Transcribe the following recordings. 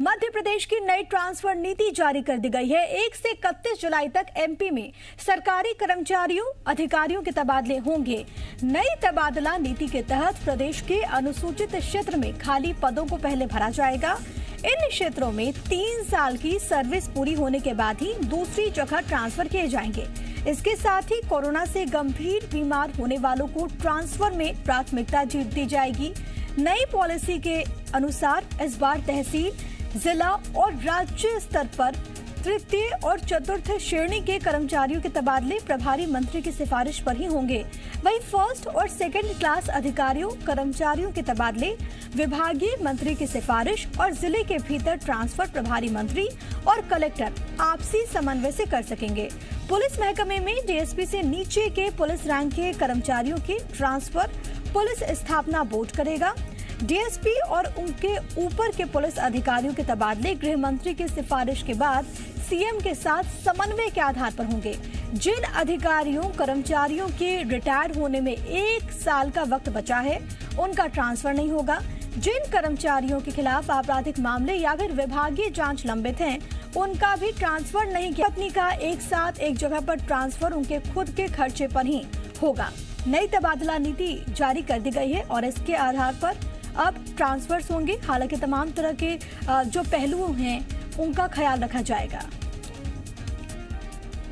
मध्य प्रदेश की नई ट्रांसफर नीति जारी कर दी गई है। 1 से 31 जुलाई तक एमपी में सरकारी कर्मचारियों अधिकारियों के तबादले होंगे। नई तबादला नीति के तहत प्रदेश के अनुसूचित क्षेत्र में खाली पदों को पहले भरा जाएगा। इन क्षेत्रों में 3 साल की सर्विस पूरी होने के बाद ही दूसरी जगह ट्रांसफर किए जाएंगे। इसके साथ ही कोरोना से गंभीर बीमार होने वालों को ट्रांसफर में प्राथमिकता दी जाएगी। नई पॉलिसी के अनुसार इस बार तहसील, जिला और राज्य स्तर पर तृतीय और चतुर्थ श्रेणी के कर्मचारियों के तबादले प्रभारी मंत्री की सिफारिश पर ही होंगे। वहीं फर्स्ट और सेकंड क्लास अधिकारियों कर्मचारियों के तबादले विभागीय मंत्री की सिफारिश और जिले के भीतर ट्रांसफर प्रभारी मंत्री और कलेक्टर आपसी समन्वय से कर सकेंगे। पुलिस महकमे में डीएसपी से नीचे के पुलिस रैंक के कर्मचारियों के ट्रांसफर पुलिस स्थापना बोर्ड करेगा। डीएसपी और उनके ऊपर के पुलिस अधिकारियों के तबादले गृह मंत्री की सिफारिश के बाद सीएम के साथ समन्वय के आधार पर होंगे। जिन अधिकारियों कर्मचारियों के रिटायर होने में 1 साल का वक्त बचा है, उनका ट्रांसफर नहीं होगा। जिन कर्मचारियों के खिलाफ आपराधिक मामले या फिर विभागीय जांच लंबित हैं, उनका भी ट्रांसफर नहीं किया। पत्नी का एक साथ एक जगह पर ट्रांसफर उनके खुद के खर्चे पर ही होगा। नई तबादला नीति जारी कर दी गई है और इसके आधार पर अब ट्रांसफर्स होंगे। हालांकि तमाम तरह के जो पहलू हैं उनका ख्याल रखा जाएगा।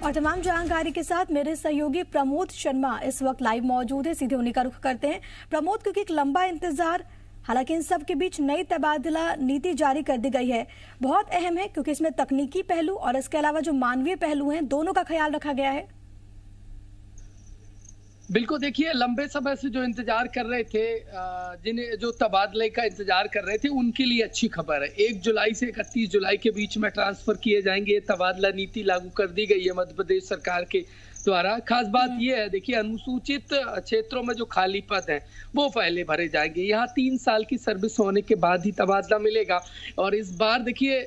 और तमाम जानकारी के साथ मेरे सहयोगी प्रमोद शर्मा इस वक्त लाइव मौजूद है। सीधे उन्हीं का रुख करते हैं। प्रमोद, क्योंकि एक लंबा इंतजार, हालांकि इन सब के बीच नई तबादला नीति जारी कर दी गई है, बहुत अहम है क्योंकि इसमें तकनीकी पहलू और इसके अलावा जो मानवीय पहलू हैं, दोनों का ख्याल रखा गया है। बिल्कुल, देखिए, लंबे समय से जो इंतजार कर रहे थे, जिन्हें जो तबादले का इंतजार कर रहे थे, उनके लिए अच्छी खबर है। 1 जुलाई से 31 जुलाई के बीच में ट्रांसफर किए जाएंगे। तबादला नीति लागू कर दी गई है मध्य प्रदेश सरकार के द्वारा। खास बात यह है, देखिए, अनुसूचित क्षेत्रों में जो खाली पद हैं वो पहले भरे जाएंगे। यहाँ 3 साल की सर्विस होने के बाद ही तबादला मिलेगा। और इस बार देखिए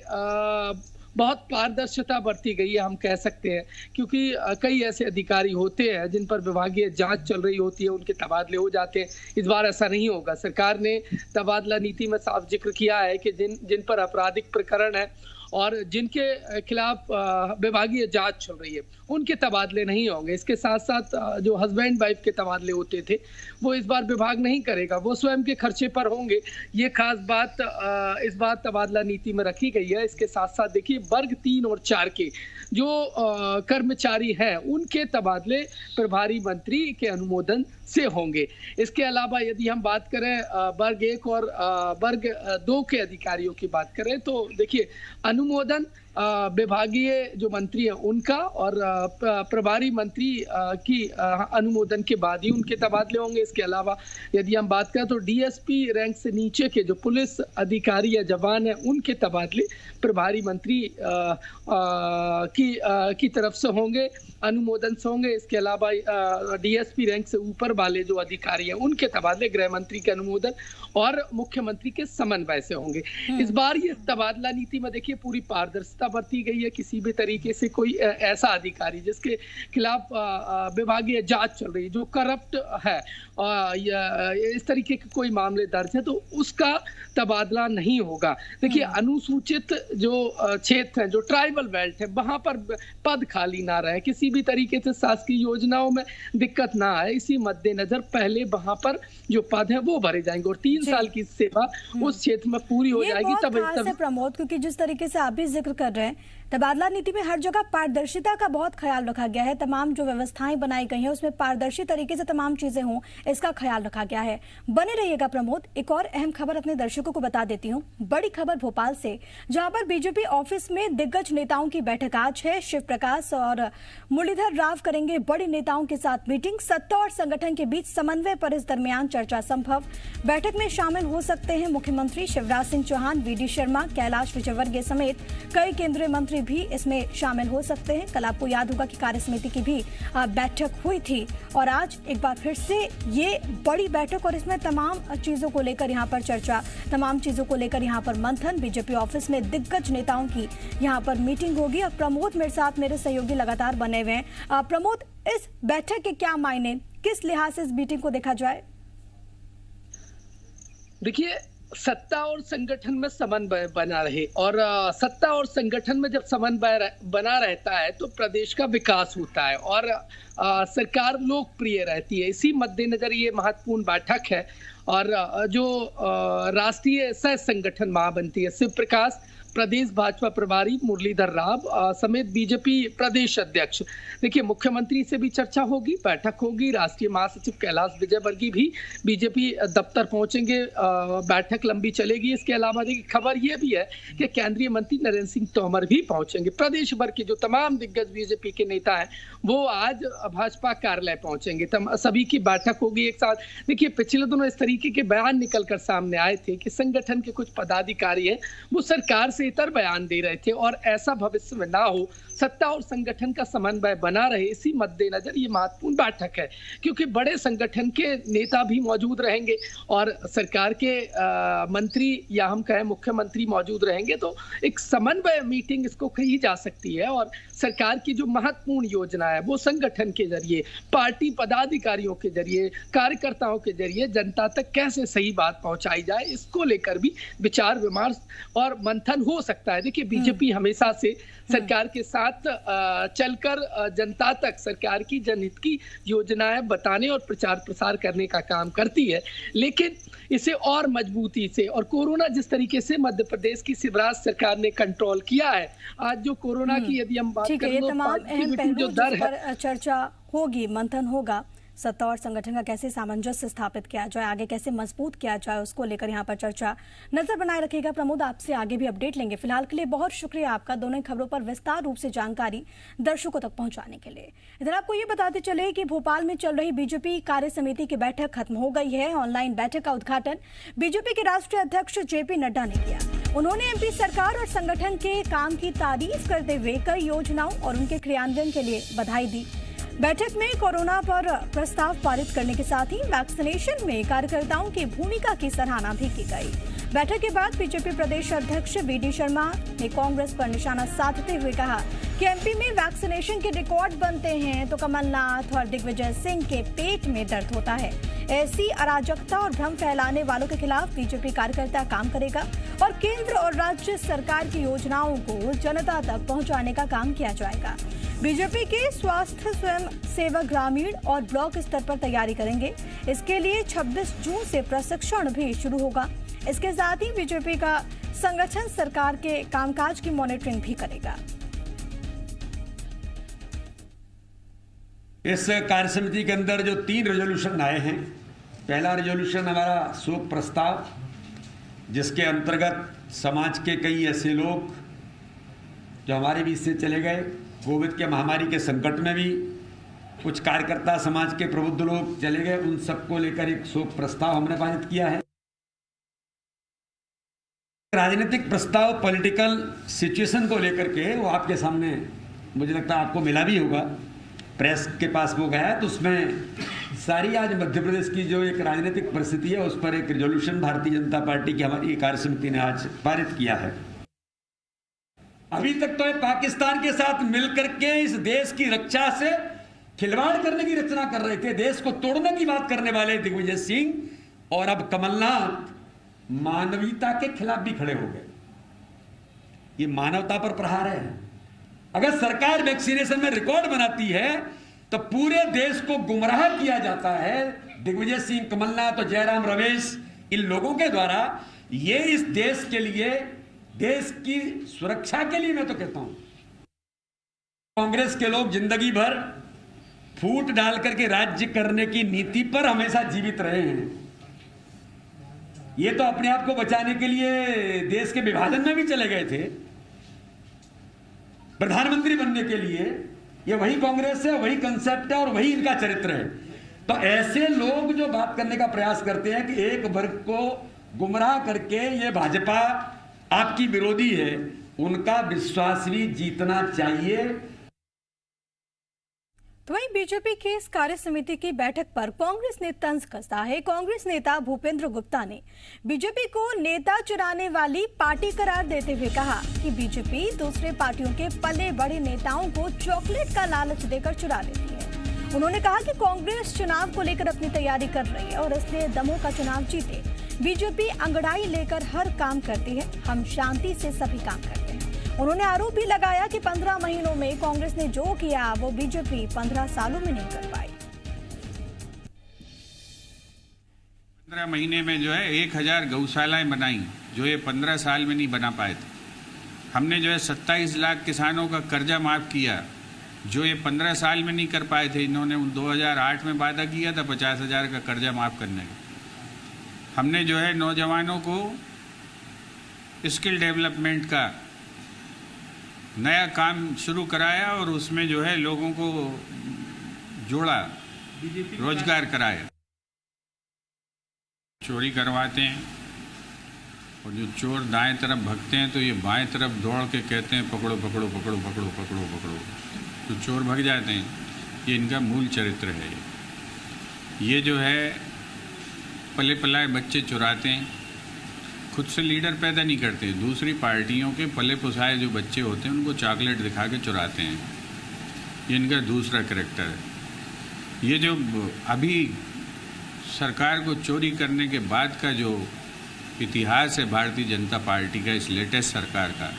बहुत पारदर्शिता बरती गई है, हम कह सकते हैं, क्योंकि कई ऐसे अधिकारी होते हैं जिन पर विभागीय जांच चल रही होती है, उनके तबादले हो जाते हैं। इस बार ऐसा नहीं होगा। सरकार ने तबादला नीति में साफ जिक्र किया है कि जिन पर आपराधिक प्रकरण है और जिनके खिलाफ विभागीय जांच चल रही है, उनके तबादले नहीं होंगे। इसके साथ साथ जो हस्बैंड वाइफ के तबादले होते थे, वो इस बार विभाग नहीं करेगा, वो स्वयं के खर्चे पर होंगे। ये खास बात इस बार तबादला नीति में रखी गई है। इसके साथ साथ देखिए, वर्ग 3 और 4 के जो कर्मचारी हैं, उनके तबादले प्रभारी मंत्री के अनुमोदन से होंगे। इसके अलावा यदि हम बात करें वर्ग 1 और वर्ग 2 के अधिकारियों की बात करें, तो देखिए, अनुमोदन विभागीय जो मंत्री है उनका और प्रभारी मंत्री की अनुमोदन के बाद ही उनके तबादले होंगे। इसके अलावा यदि हम बात करें तो डीएसपी रैंक से नीचे के जो पुलिस अधिकारी या जवान हैं, उनके तबादले प्रभारी मंत्री की तरफ से होंगे, अनुमोदन से होंगे। इसके अलावा डीएसपी रैंक से ऊपर वाले जो अधिकारी हैं, उनके तबादले गृह मंत्री के अनुमोदन और मुख्यमंत्री के समन्वय से होंगे। इस बार ये तबादला नीति में देखिए पूरी पारदर्शिता बरती गई है। किसी भी तरीके से कोई ऐसा अधिकारी जिसके खिलाफ विभागीय जांच चल रही है, जो करप्ट है, या इस तरीके के कोई मामले दर्ज है, तो उसका तबादला नहीं होगा। देखिए, अनुसूचित जो क्षेत्र है, जो ट्राइबल बेल्ट है, वहां पर पद खाली ना रहे, किसी भी तरीके से शासकीय योजनाओं में दिक्कत ना आए, इसी मद्देनजर पहले वहां पर जो पद है वो भरे जाएंगे और 3 साल की सेवा उस क्षेत्र में पूरी हो जाएगी। तब प्रमोद, क्योंकि जिस तरीके से आप भी जिक्र कर रहे हैं, तबादला नीति में हर जगह पारदर्शिता का बहुत ख्याल रखा गया है। तमाम जो व्यवस्थाएं बनाई गई हैं उसमें पारदर्शी तरीके से तमाम चीजें हों, इसका ख्याल रखा गया है। बने रहिएगा प्रमोद। एक और अहम खबर अपने दर्शकों को बता देती हूँ। बड़ी खबर भोपाल से, जहां पर बीजेपी ऑफिस में दिग्गज नेताओं की बैठक आज है। शिव प्रकाश और मुरलीधर राव करेंगे बड़े नेताओं के साथ मीटिंग। सत्ता और संगठन के बीच समन्वय पर इस दरमियान चर्चा संभव। बैठक में शामिल हो सकते हैं मुख्यमंत्री शिवराज सिंह चौहान, वीडी शर्मा, कैलाश विजयवर्गीय समेत कई केंद्रीय मंत्री भी इसमें शामिल हो सकते हैं। कल आपको याद होगा कि कार्य समिति की भी बैठक हुई थी और आज एक बार फिर से ये बड़ी बैठक और इसमें तमाम चीजों को लेकर यहाँ पर चर्चा, तमाम चीजों को लेकर यहाँ पर मंथन। बीजेपी ऑफिस में दिग्गज नेताओं की यहाँ पर मीटिंग होगी और प्रमोद मेरे साथ, मेरे सहयोगी लगातार बने हुए हैं। प्रमोद, इस बैठक के क्या मायने, किस लिहाज से इस मीटिंग को देखा जाए? देखिए, सत्ता और संगठन में समन्वय बना रहे, और सत्ता और संगठन में जब समन्वय बना रहता है तो प्रदेश का विकास होता है और सरकार लोकप्रिय रहती है। इसी मद्देनजर ये महत्वपूर्ण बैठक है। और जो राष्ट्रीय सह संगठन महामंत्री है शिव प्रकाश, प्रदेश भाजपा प्रभारी मुरलीधर राव समेत बीजेपी प्रदेश अध्यक्ष, देखिए मुख्यमंत्री से भी चर्चा होगी, बैठक होगी। राष्ट्रीय महासचिव कैलाश विजयवर्गीय भी बीजेपी दफ्तर पहुंचेंगे, बैठक लंबी चलेगी। इसके अलावा देखिए खबर यह भी है कि केंद्रीय मंत्री नरेंद्र सिंह तोमर भी पहुंचेंगे। प्रदेश भर के जो तमाम दिग्गज बीजेपी के नेता हैं वो आज भाजपा कार्यालय पहुंचेंगे, सभी की बैठक होगी एक साथ। देखिए पिछले दिनों इस तरीके के बयान निकलकर सामने आए थे कि संगठन के कुछ पदाधिकारी हैं वो सरकार से इतर बयान दे रहे थे, और ऐसा भविष्य में ना हो, सत्ता और संगठन का समन्वय बना रहे। इसी मद्देनजर ये महत्वपूर्ण बैठक है, क्योंकि बड़े संगठन के नेता भी मौजूद रहेंगे और सरकार के मंत्री या हम कहें मुख्यमंत्री मौजूद रहेंगे, तो एक समन्वय मीटिंग इसको कही जा सकती है। और सरकार की जो महत्वपूर्ण योजना है वो संगठन के जरिए, पार्टी पदाधिकारियों के जरिए, कार्यकर्ताओं के जरिए जनता तक कैसे सही बात पहुंचाई जाए, इसको लेकर भी विचार विमर्श और मंथन हो सकता है। देखिए बीजेपी हमेशा से सरकार के साथ चलकर जनता तक सरकार की जनहित की योजनाएं बताने और प्रचार प्रसार करने का काम करती है, लेकिन इसे और मजबूती से, और कोरोना जिस तरीके से मध्य प्रदेश की शिवराज सरकार ने कंट्रोल किया है, आज जो कोरोना की यदि हम बात करें तो तमाम अहम पहलू पर चर्चा होगी, मंथन होगा। सत्ता और संगठन का कैसे सामंजस्य स्थापित किया जाए, आगे कैसे मजबूत किया जाए, उसको लेकर यहाँ पर चर्चा नजर बनाए रखेगा। प्रमोद, आपसे आगे भी अपडेट लेंगे। फिलहाल के लिए बहुत शुक्रिया आपका, दोनों खबरों पर विस्तार रूप से जानकारी दर्शकों तक पहुंचाने के लिए। इधर आपको ये बताते चले कि भोपाल में चल रही बीजेपी कार्य समिति की बैठक खत्म हो गई है। ऑनलाइन बैठक का उद्घाटन बीजेपी के राष्ट्रीय अध्यक्ष जेपी नड्डा ने किया। उन्होंने एमपी सरकार और संगठन के काम की तारीफ करते हुए कई योजनाओं और उनके क्रियान्वयन के लिए बधाई दी। बैठक में कोरोना पर प्रस्ताव पारित करने के साथ ही वैक्सीनेशन में कार्यकर्ताओं की भूमिका की सराहना भी की गई। बैठक के बाद बीजेपी प्रदेश अध्यक्ष वीडी शर्मा ने कांग्रेस पर निशाना साधते हुए कहा कि एमपी में वैक्सीनेशन के रिकॉर्ड बनते हैं तो कमलनाथ और दिग्विजय सिंह के पेट में दर्द होता है। ऐसी अराजकता और भ्रम फैलाने वालों के खिलाफ बीजेपी कार्यकर्ता काम करेगा और केंद्र और राज्य सरकार की योजनाओं को जनता तक पहुंचाने का काम किया जाएगा। बीजेपी के स्वास्थ्य स्वयं सेवक ग्रामीण और ब्लॉक स्तर पर तैयारी करेंगे। इसके लिए 26 जून से प्रशिक्षण भी शुरू होगा। इसके साथ ही बीजेपी का संगठन सरकार के कामकाज की मॉनिटरिंग भी करेगा। इस कार्य समिति के अंदर जो 3 रेजोल्यूशन आए हैं, पहला रेजोल्यूशन हमारा शोक प्रस्ताव, जिसके अंतर्गत समाज के कई ऐसे लोग जो हमारे बीच से चले गए, कोविड के महामारी के संकट में भी कुछ कार्यकर्ता समाज के प्रबुद्ध लोग चले गए, उन सबको लेकर एक शोक प्रस्ताव हमने पारित किया है। राजनीतिक प्रस्ताव पॉलिटिकल सिचुएशन को लेकर के वो आपके सामने मुझे लगता है आपको मिला भी होगा, प्रेस के पास वो गया है, तो उसमें सारी आज मध्य प्रदेश की जो एक राजनीतिक परिस्थिति है उस पर एक रेजोल्यूशन भारतीय जनता पार्टी की हमारी कार्य समिति ने आज पारित किया है। अभी तक तो पाकिस्तान के साथ मिलकर के इस देश की रक्षा से खिलवाड़ करने की रचना कर रहे थे, देश को तोड़ने की बात करने वाले दिग्विजय सिंह और अब कमलनाथ मानवीयता के खिलाफ भी खड़े हो गए। ये मानवता पर प्रहार है। अगर सरकार वैक्सीनेशन में रिकॉर्ड बनाती है तो पूरे देश को गुमराह किया जाता है। दिग्विजय सिंह, कमलनाथ और जयराम रमेश, इन लोगों के द्वारा ये इस देश के लिए, देश की सुरक्षा के लिए, मैं तो कहता हूं कांग्रेस के लोग जिंदगी भर फूट डाल करके राज्य करने की नीति पर हमेशा जीवित रहे हैं। ये तो अपने आप को बचाने के लिए देश के विभाजन में भी चले गए थे, प्रधानमंत्री बनने के लिए। ये वही कांग्रेस है, वही कंसेप्ट है और वही इनका चरित्र है। तो ऐसे लोग जो बात करने का प्रयास करते हैं कि एक वर्ग को गुमराह करके ये भाजपा आपकी विरोधी है, उनका विश्वास भी जीतना चाहिए। तो वहीं बीजेपी की इस कार्य समिति की बैठक पर कांग्रेस ने तंज कसा है। कांग्रेस नेता भूपेंद्र गुप्ता ने बीजेपी को नेता चुराने वाली पार्टी करार देते हुए कहा कि बीजेपी दूसरे पार्टियों के पले बड़े नेताओं को चॉकलेट का लालच देकर चुरा लेती है। उन्होंने कहा कि कांग्रेस चुनाव को लेकर अपनी तैयारी कर रही है और इसलिए दमोह का चुनाव जीते। बीजेपी अंगड़ाई लेकर हर काम करती है, हम शांति से सभी काम करते हैं। उन्होंने आरोप भी लगाया कि 15 महीनों में कांग्रेस ने जो किया वो बीजेपी 15 सालों में नहीं कर पाई। 15 महीने में जो है 1000 गौशालाएं बनाई, जो ये 15 साल में नहीं बना पाए थे। हमने जो है 27 लाख किसानों का कर्जा माफ किया, जो ये 15 साल में नहीं कर पाए थे। इन्होंने 2008 में वादा किया था 50,000 का कर्जा माफ करने का। हमने जो है नौजवानों को स्किल डेवलपमेंट का नया काम शुरू कराया और उसमें जो है लोगों को जोड़ा, रोजगार कराया। चोरी करवाते हैं और जो चोर दाएं तरफ भागते हैं तो ये बाएं तरफ दौड़ के कहते हैं पकड़ो पकड़ो पकड़ो पकड़ो पकड़ो पकड़ो, तो चोर भाग जाते हैं। ये इनका मूल चरित्र है। ये जो है पले पलाए बच्चे चुराते हैं, खुद से लीडर पैदा नहीं करते, दूसरी पार्टियों के पले पुसाए जो बच्चे होते हैं उनको चॉकलेट दिखा के चुराते हैं। ये इनका दूसरा करैक्टर है। ये जो अभी सरकार को चोरी करने के बाद का जो इतिहास है भारतीय जनता पार्टी का, इस लेटेस्ट सरकार का।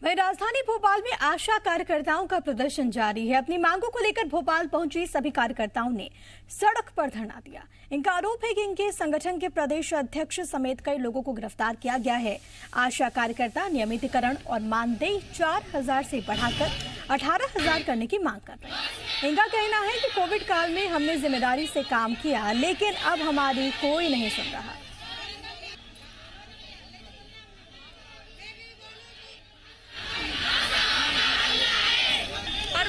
वहीं राजधानी भोपाल में आशा कार्यकर्ताओं का प्रदर्शन जारी है। अपनी मांगों को लेकर भोपाल पहुंची सभी कार्यकर्ताओं ने सड़क पर धरना दिया। इनका आरोप है कि इनके संगठन के प्रदेश अध्यक्ष समेत कई लोगों को गिरफ्तार किया गया है। आशा कार्यकर्ता नियमितीकरण और मानदेय 4000 से बढ़ाकर 18,000 करने की मांग कर रहे हैं। इनका कहना है कि कोविड काल में हमने जिम्मेदारी से काम किया, लेकिन अब हमारी कोई नहीं सुन रहा।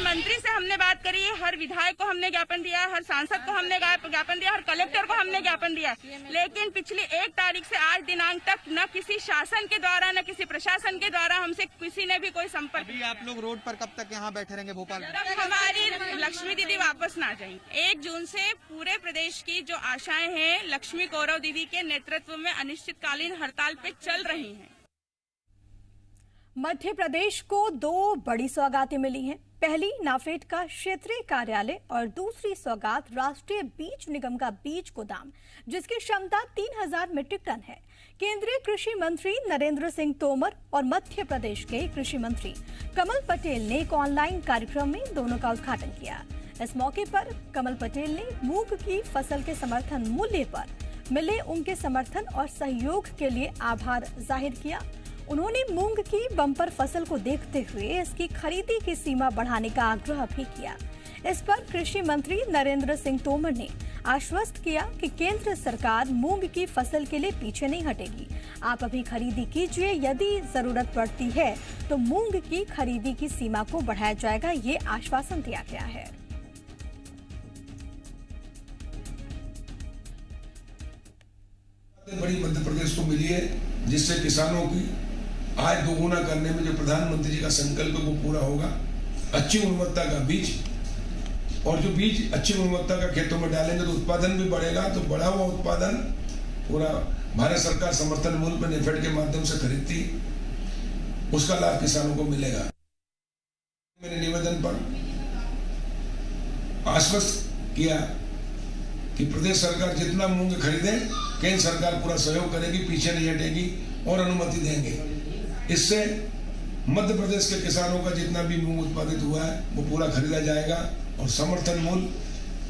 मंत्री से हमने बात करी है, हर विधायक को हमने ज्ञापन दिया, हर सांसद को हमने ज्ञापन दिया, हर कलेक्टर को हमने ज्ञापन दिया, लेकिन पिछली 1 तारीख से आज दिनांक तक न किसी शासन के द्वारा न किसी प्रशासन के द्वारा हमसे किसी ने भी कोई संपर्क। अभी आप लोग रोड पर कब तक यहाँ बैठे रहेंगे भोपाल में? तब हमारी लक्ष्मी दीदी वापस ना जाएंगी। 1 जून से पूरे प्रदेश की जो आशाएं हैं लक्ष्मी कौरव दीदी के नेतृत्व में अनिश्चितकालीन हड़ताल पे चल रही हैं। मध्य प्रदेश को 2 बड़ी सौगातें मिली हैं। पहली नाफेड का क्षेत्रीय कार्यालय और दूसरी सौगात राष्ट्रीय बीज निगम का बीज गोदाम, जिसकी क्षमता 3000 मीट्रिक टन है। केंद्रीय कृषि मंत्री नरेंद्र सिंह तोमर और मध्य प्रदेश के कृषि मंत्री कमल पटेल ने एक ऑनलाइन कार्यक्रम में दोनों का उद्घाटन किया। इस मौके पर कमल पटेल ने मूंग की फसल के समर्थन मूल्य पर मिले उनके समर्थन और सहयोग के लिए आभार जाहिर किया। उन्होंने मूंग की बम्पर फसल को देखते हुए इसकी खरीदी की सीमा बढ़ाने का आग्रह भी किया। इस पर कृषि मंत्री नरेंद्र सिंह तोमर ने आश्वस्त किया कि केंद्र सरकार मूंग की फसल के लिए पीछे नहीं हटेगी। आप अभी खरीदी कीजिए, यदि जरूरत पड़ती है तो मूंग की खरीदी की सीमा को बढ़ाया जाएगा, ये आश्वासन दिया गया है। बड़ी मध्य प्रदेश को मिली है, जिससे किसानों की आय दोगुना करने में जो प्रधानमंत्री जी का संकल्प है वो पूरा होगा। अच्छी गुणवत्ता का बीज, और जो बीज अच्छी गुणवत्ता का खेतों में डालेंगे तो उत्पादन भी बढ़ेगा। तो बढ़ा हुआ उत्पादन पूरा भारत सरकार समर्थन मूल्य पर नेफेड के माध्यम से खरीदती, उसका लाभ किसानों को मिलेगा। मेरे निवेदन पर आश्वस्त किया कि प्रदेश सरकार जितना मूंग खरीदे केंद्र सरकार पूरा सहयोग करेगी, पीछे नहीं हटेगी और अनुमति देंगे। इससे मध्य प्रदेश के किसानों का जितना भी मूंग उत्पादित हुआ है वो पूरा खरीदा जाएगा और समर्थन मूल्य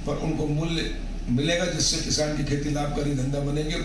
पर उनको मूल्य मिलेगा, जिससे किसान की खेती लाभकारी धंधा बनेगी।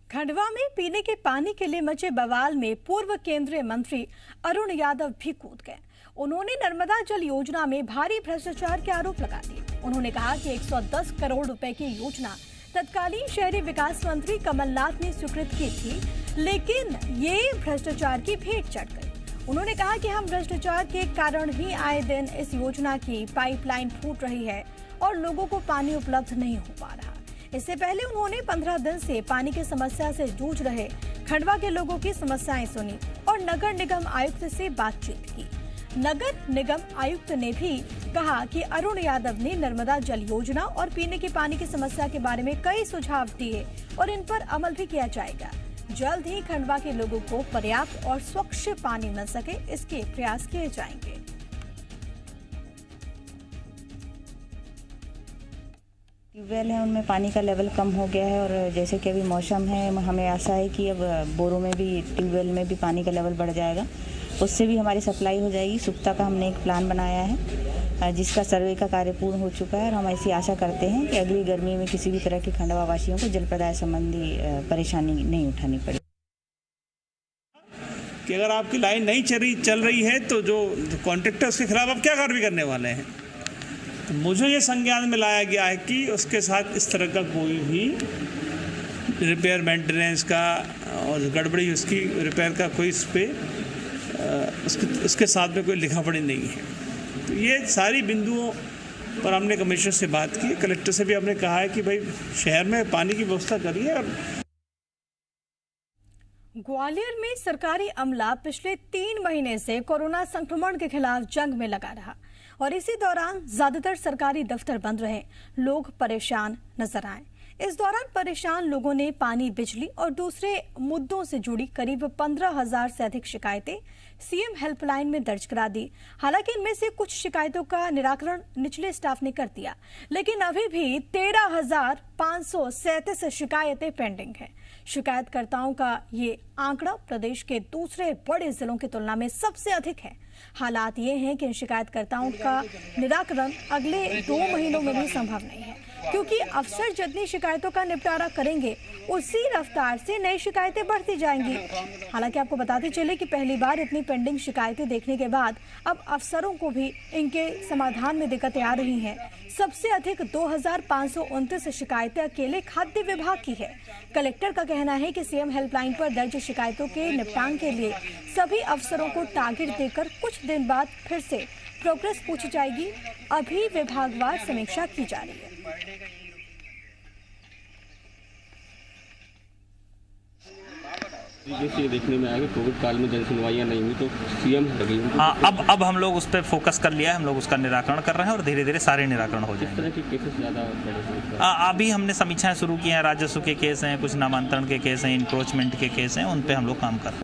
खंडवा में पीने के पानी के लिए मचे बवाल में पूर्व केंद्रीय मंत्री अरुण यादव भी कूद गए। उन्होंने नर्मदा जल योजना में भारी भ्रष्टाचार के आरोप लगा दिए। उन्होंने कहा कि 110 करोड़ रुपए की योजना तत्कालीन शहरी विकास मंत्री कमलनाथ ने स्वीकृत की थी, लेकिन ये भ्रष्टाचार की भेंट चढ़ गई। उन्होंने कहा कि हम भ्रष्टाचार के कारण ही आए दिन इस योजना की पाइपलाइन फूट रही है और लोगों को पानी उपलब्ध नहीं हो पा रहा। इससे पहले उन्होंने 15 दिन से पानी की समस्या से जूझ रहे खंडवा के लोगों की समस्याएं सुनी और नगर निगम आयुक्त से बातचीत की। नगर निगम आयुक्त ने भी कहा कि अरुण यादव ने नर्मदा जल योजना और पीने के पानी की समस्या के बारे में कई सुझाव दिए और इन पर अमल भी किया जाएगा। जल्द ही खंडवा के लोगों को पर्याप्त और स्वच्छ पानी मिल सके, इसके प्रयास किए जाएंगे। ट्यूबवेल है उनमें पानी का लेवल कम हो गया है और जैसे कि अभी मौसम है हमें आशा है कि अब बोरों में भी ट्यूबवेल में भी पानी का लेवल बढ़ जाएगा, उससे भी हमारी सप्लाई हो जाएगी। सुक्ता का हमने एक प्लान बनाया है जिसका सर्वे का कार्य पूर्ण हो चुका है और हम ऐसी आशा करते हैं कि अगली गर्मी में किसी भी तरह के खंडवा वासियों को जल प्रदाय संबंधी परेशानी नहीं उठानी पड़े। कि अगर आपकी लाइन नहीं चल रही है तो जो कॉन्ट्रैक्टर उसके खिलाफ आप क्या कार्रवाई करने वाले हैं। तो मुझे ये संज्ञान में लाया गया है कि उसके साथ इस तरह का कोई भी रिपेयर मेंटेनेंस का और गड़बड़ी उसकी रिपेयर का कोई इस पर उसके साथ में कोई लिखा पढ़ी नहीं है। तो ये सारी बिंदुओं पर हमने कमिश्नर से बात की, कलेक्टर से भी हमने कहा है कि भाई शहर में पानी की व्यवस्था करिए। और ग्वालियर में सरकारी अमला पिछले 3 महीने से कोरोना संक्रमण के खिलाफ जंग में लगा रहा और इसी दौरान ज्यादातर सरकारी दफ्तर बंद रहे, लोग परेशान नजर आए। इस दौरान परेशान लोगों ने पानी, बिजली और दूसरे मुद्दों से जुड़ी करीब 15,000 से अधिक शिकायतें सीएम हेल्पलाइन में दर्ज करा दी। हालांकि इनमें से कुछ शिकायतों का निराकरण निचले स्टाफ ने कर दिया, लेकिन अभी भी 13,537 शिकायतें पेंडिंग हैं। शिकायतकर्ताओं का ये आंकड़ा प्रदेश के दूसरे बड़े जिलों की तुलना में सबसे अधिक है। हालात ये हैं कि इन शिकायतकर्ताओं का निराकरण अगले 2 महीनों में भी संभव नहीं है, क्योंकि अफसर जितनी शिकायतों का निपटारा करेंगे उसी रफ्तार से नई शिकायतें बढ़ती जाएंगी। हालांकि आपको बताते चले कि पहली बार इतनी पेंडिंग शिकायतें देखने के बाद अब अफसरों को भी इनके समाधान में दिक्कतें आ रही हैं। सबसे अधिक 2,529 शिकायतें अकेले खाद्य विभाग की है। कलेक्टर का कहना है कि सीएम हेल्पलाइन पर दर्ज शिकायतों के निपटान के लिए सभी अफसरों को टारगेट देकर कुछ दिन बाद फिर से प्रोग्रेस पूछी जाएगी। अभी विभागवार समीक्षा की जा रही है। जैसे ये देखने में आया कि कोविड काल में जन सुनवाइयां नहीं हुई तो सीएम लगी हुई। हाँ, अब हम लोग उस पर फोकस कर लिया है, हम लोग उसका निराकरण कर रहे हैं और धीरे धीरे सारे निराकरण हो जाएंगे। इस तरह के केसेस ज़्यादा बड़े। अभी हमने समीक्षाएं शुरू की हैं, राजस्व के केस हैं, कुछ नामांतरण के केस हैं, इंक्रोचमेंट के केस हैं, उन पे हम लोग काम कर रहे हैं।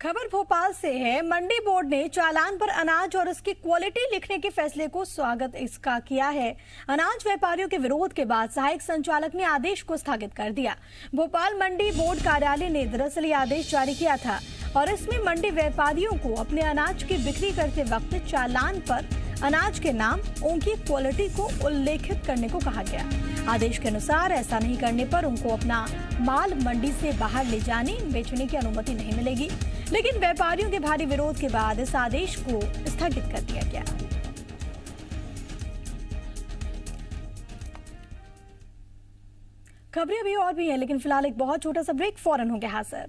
खबर भोपाल से है। मंडी बोर्ड ने चालान पर अनाज और उसकी क्वालिटी लिखने के फैसले को स्वागत इसका किया है। अनाज व्यापारियों के विरोध के बाद सहायक संचालक ने आदेश को स्थगित कर दिया। भोपाल मंडी बोर्ड कार्यालय ने दरअसल ये आदेश जारी किया था और इसमें मंडी व्यापारियों को अपने अनाज की बिक्री करते वक्त चालान पर अनाज के नाम, उनकी क्वालिटी को उल्लेखित करने को कहा गया। आदेश के अनुसार ऐसा नहीं करने पर उनको अपना माल मंडी से बाहर ले जाने, बेचने की अनुमति नहीं मिलेगी। लेकिन व्यापारियों के भारी विरोध के बाद इस आदेश को स्थगित कर दिया गया। खबरें अभी और भी हैं, लेकिन फिलहाल एक बहुत छोटा सा ब्रेक, फौरन होंगे हाजिर।